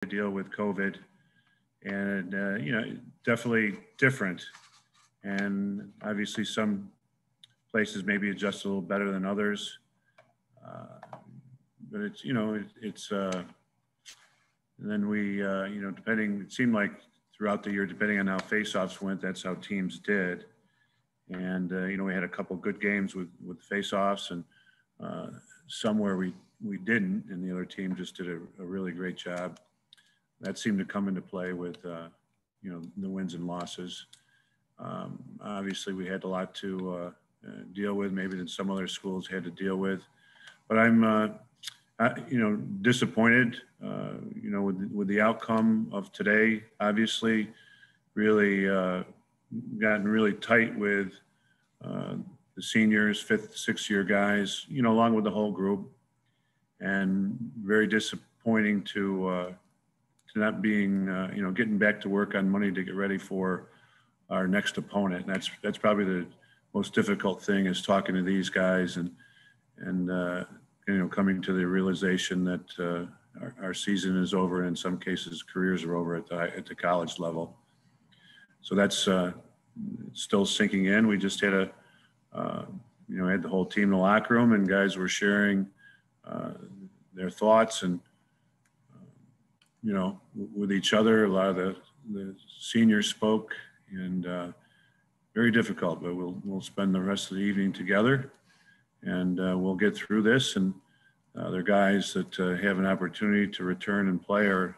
to deal with COVID, and definitely different. And obviously, some places maybe adjust a little better than others. But it's and then we depending, it seemed like throughout the year, depending on how faceoffs went, that's how teams did. And we had a couple good games with faceoffs, and some where we didn't, and the other team just did a really great job. That seemed to come into play with the wins and losses. Obviously, we had a lot to deal with, maybe than some other schools had to deal with. But I'm disappointed, with the outcome of today. Obviously, really gotten really tight with the seniors, 5th, 6th year guys, along with the whole group, and very disappointing to not being, getting back to work on Monday to get ready for our next opponent. And that's probably the most difficult thing, is talking to these guys and coming to the realization that our season is over, and in some cases careers are over at the college level. So that's still sinking in. We just had had the whole team in the locker room, and guys were sharing their thoughts and with each other. A lot of the seniors spoke, and very difficult, but we'll spend the rest of the evening together, and we'll get through this. And they're guys that have an opportunity to return and play are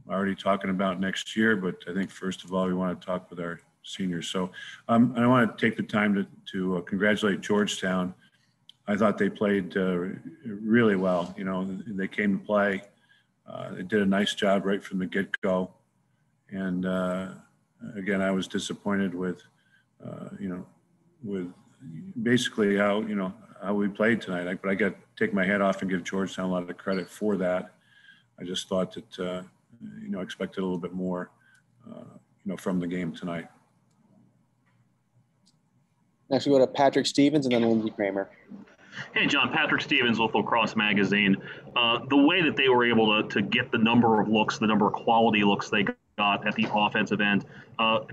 already talking about next year. But I think first of all, we want to talk with our seniors. So I want to take the time to congratulate Georgetown. I thought they played really well. They came to play. They did a nice job right from the get-go. And again, I was disappointed with basically how we played tonight. But I got to take my hat off and give Georgetown a lot of credit for that. I just thought that expected a little bit more from the game tonight. Next we go to Patrick Stevens and then Lindsey Kramer. Hey, John, Patrick Stevens with Lacrosse Magazine. The way that they were able to get the number of looks, the number of quality looks they got at the offensive end,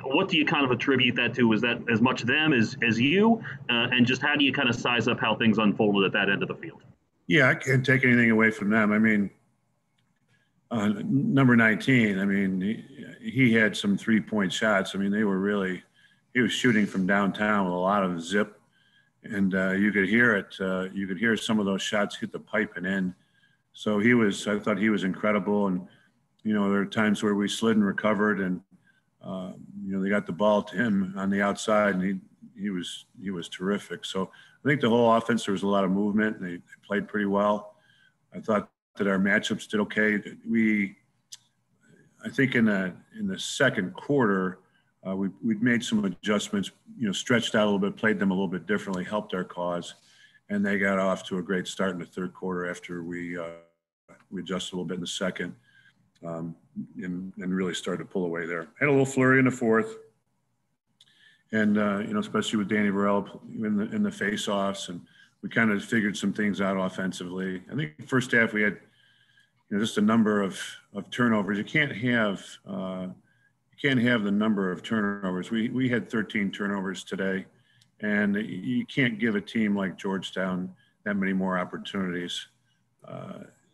what do you kind of attribute that to? Is that as much them as you? And just how do you kind of size up how things unfolded at that end of the field? Yeah, I can't take anything away from them. I mean, number 19, he had some 3-point shots. He was shooting from downtown with a lot of zip. And you could hear it. You could hear some of those shots hit the pipe and in. So I thought he was incredible. And, there were times where we slid and recovered, and, they got the ball to him on the outside, and he was terrific. So I think the whole offense, there was a lot of movement, and they played pretty well. I thought that our matchups did okay. I think in the second quarter, we'd made some adjustments, stretched out a little bit, played them a little bit differently, helped our cause. And they got off to a great start in the third quarter after we adjusted a little bit in the second, and really started to pull away there. Had a little flurry in the fourth. And, especially with Danny Burrell in the face-offs, and we kind of figured some things out offensively. I think the first half we had, just a number of turnovers. You can't have the number of turnovers. We had 13 turnovers today, and you can't give a team like Georgetown that many more opportunities.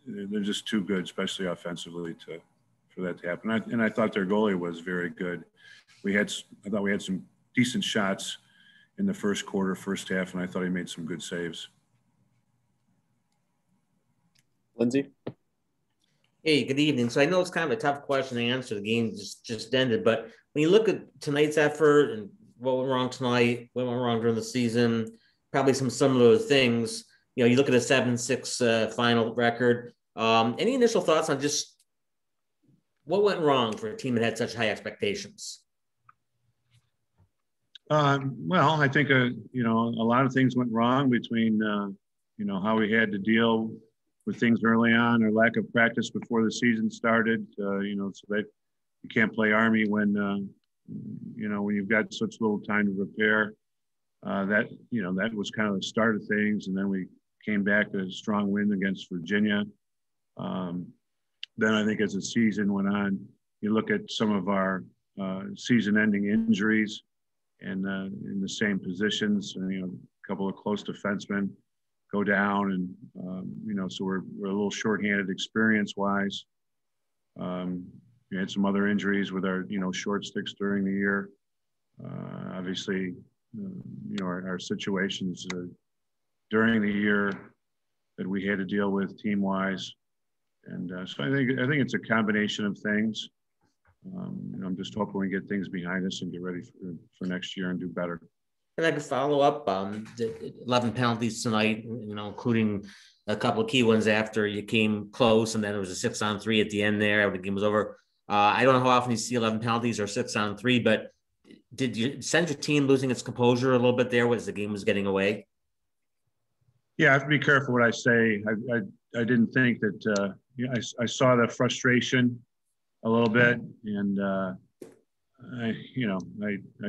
They're just too good, especially offensively, for that to happen. And I thought their goalie was very good. I thought we had some decent shots in the first quarter, first half, and I thought he made some good saves. Lindsey? Hey, good evening. So I know it's kind of a tough question to answer. The game just ended, but when you look at tonight's effort and what went wrong tonight, what went wrong during the season, probably some similar things. You look at a 7-6 final record. Any initial thoughts on just what went wrong for a team that had such high expectations? Well, I think a lot of things went wrong between how we had to deal with things early on, or lack of practice before the season started. So that you can't play Army when when you've got such little time to prepare. That was kind of the start of things, and then we came back to a strong win against Virginia. then I think as the season went on, you look at some of our season-ending injuries and in the same positions, and, a couple of close defensemen go down, and so we're a little shorthanded experience-wise. We had some other injuries with our short sticks during the year. Obviously, our situations during the year that we had to deal with team-wise, and so I think it's a combination of things. I'm just hoping we get things behind us and get ready for next year and do better. And I could follow up 11 penalties tonight, including a couple of key ones after you came close, and then it was a 6-on-3 at the end there when the game was over. I don't know how often you see 11 penalties or 6-on-3, but did you sense your team losing its composure a little bit there as the game was getting away? Yeah, I have to be careful what I say. I didn't think that I saw the frustration a little bit, and I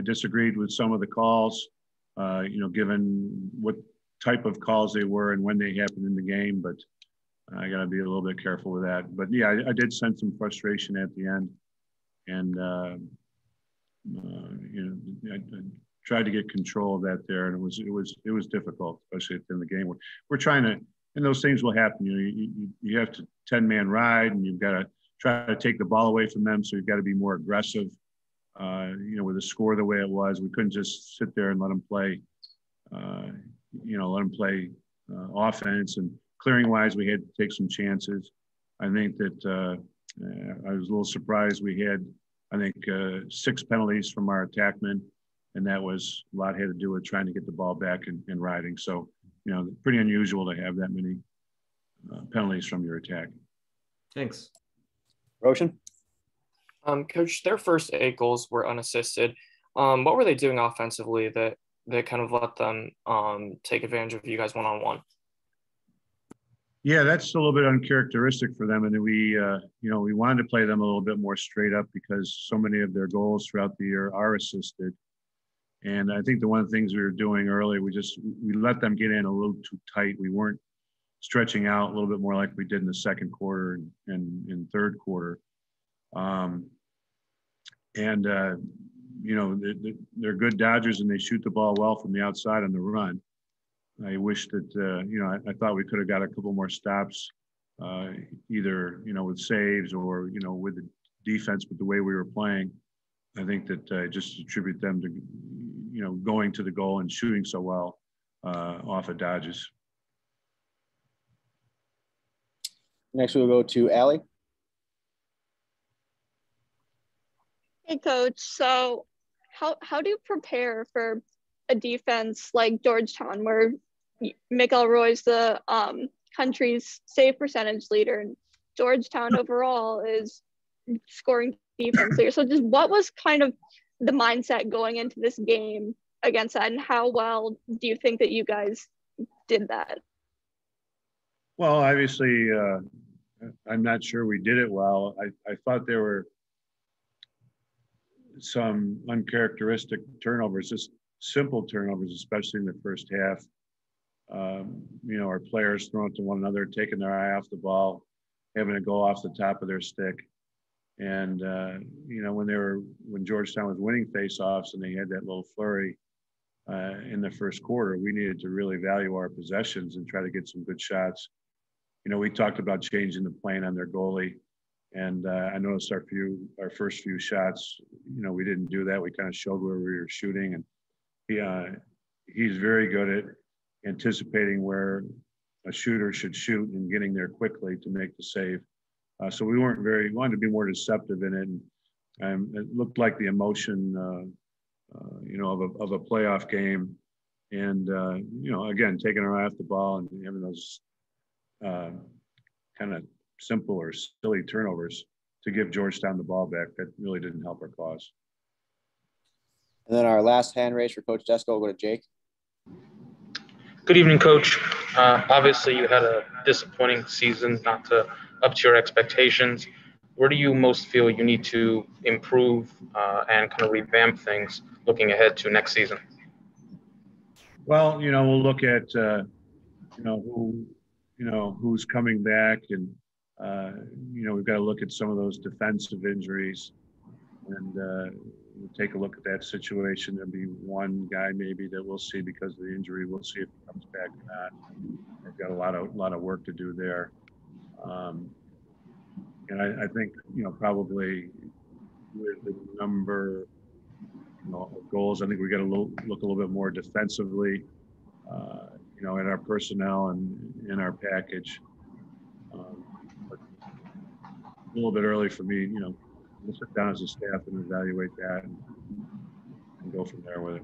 disagreed with some of the calls, given what type of calls they were and when they happened in the game, but I got to be a little bit careful with that. But yeah, I did sense some frustration at the end, and I tried to get control of that there, and it was difficult, especially at the end of the game. We're trying to, and those things will happen. You have to 10-man ride, and you've got to try to take the ball away from them, so you've got to be more aggressive. With the score the way it was, we couldn't just sit there and let them play. Offense, and clearing wise, we had to take some chances. I think that I was a little surprised. We had, 6 penalties from our attackmen, and that was a lot had to do with trying to get the ball back and riding. So, pretty unusual to have that many penalties from your attack. Thanks. Roshan? Coach, their first 8 goals were unassisted. What were they doing offensively that kind of let them take advantage of you guys one-on-one? Yeah, that's a little bit uncharacteristic for them. And we wanted to play them a little bit more straight up because so many of their goals throughout the year are assisted. And I think the one of the things we were doing early, we let them get in a little too tight. We weren't stretching out a little bit more like we did in the second quarter and in third quarter. They're good dodgers and they shoot the ball well from the outside on the run. I wish that, I thought we could have got a couple more stops, either, with saves or, with the defense, but the way we were playing, I think that I just attribute them to, going to the goal and shooting so well off of dodges. Next, we'll go to Allie. Hey, Coach. So how do you prepare for a defense like Georgetown, where Mikael Roy's the country's save percentage leader, and Georgetown overall is scoring defense leader? So just what was kind of the mindset going into this game against that, and how well do you think that you guys did that? Well, obviously, I'm not sure we did it well. I thought there were some uncharacteristic turnovers, just simple turnovers, especially in the first half. Our players throwing to one another, taking their eye off the ball, having it go off the top of their stick. And, when Georgetown was winning faceoffs and they had that little flurry in the first quarter, we needed to really value our possessions and try to get some good shots. We talked about changing the plan on their goalie. And I noticed our first few shots, we didn't do that. We kind of showed where we were shooting, and he's very good at anticipating where a shooter should shoot and getting there quickly to make the save. So we wanted to be more deceptive in it, and it looked like the emotion, of a playoff game, and again, taking our eye off the ball and having those kind of simple or silly turnovers to give Georgetown the ball back. That really didn't help our cause. And then our last hand raise for Coach Desko will go to Jake. Good evening, Coach. Obviously, you had a disappointing season, not up to your expectations. Where do you most feel you need to improve and kind of revamp things looking ahead to next season? Well, we'll look at, who's coming back, and we've got to look at some of those defensive injuries and we'll take a look at that situation. There'll be one guy maybe that we'll see because of the injury. We'll see if he comes back or not. They've got a lot of work to do there. And I think, probably with the number, of goals, I think we got to look a little bit more defensively, in our personnel and in our package. But a little bit early for me, we'll sit down as a staff and evaluate that and go from there with it.